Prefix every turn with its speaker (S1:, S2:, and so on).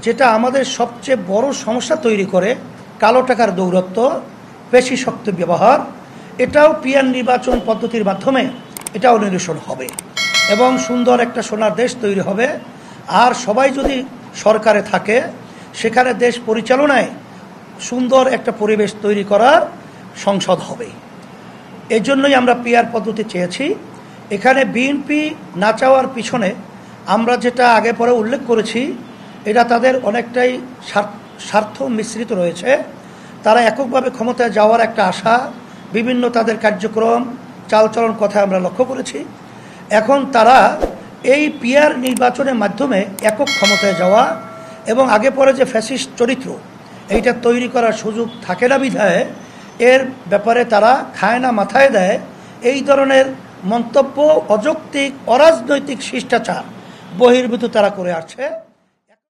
S1: যেটা আমাদের সবচেয়ে বড় সমস্যা তৈরি করে, কালো টাকার দৌরত্ব, পেশি শক্তি ব্যবহার, এটাও পিয়ার নির্বাচন পদ্ধতির মাধ্যমে এটাও নিরসন হবে এবং সুন্দর একটা সোনার দেশ তৈরি হবে। আর সবাই যদি সরকারে থাকে, সেখানে দেশ পরিচালনায় সুন্দর একটা পরিবেশ তৈরি করার সংসদ হবে। এই জন্যই আমরা পিয়ার পদ্ধতি চেয়েছি। এখানে বিএনপি না চাওয়ার পিছনে আমরা যেটা আগে পরে উল্লেখ করেছি, এটা তাদের অনেকটাই স্বার্থ মিশ্রিত রয়েছে। তারা এককভাবে ক্ষমতায় যাওয়ার একটা আশা, বিভিন্ন তাদের কার্যক্রম চালচলন কথা আমরা লক্ষ্য করেছি। এখন তারা এই পিয়ার নির্বাচনের মাধ্যমে একক ক্ষমতায় যাওয়া এবং আগে পরে যে ফ্যাসিস্ট চরিত্র এইটা তৈরি করার সুযোগ থাকে না বিধায় এর ব্যাপারে তারা খায় না মাথায় দেয়। এই ধরনের মন্তব্য অযৌক্তিক, অরাজনৈতিক শিষ্টাচার বহির্ভূত তারা করে আসছে।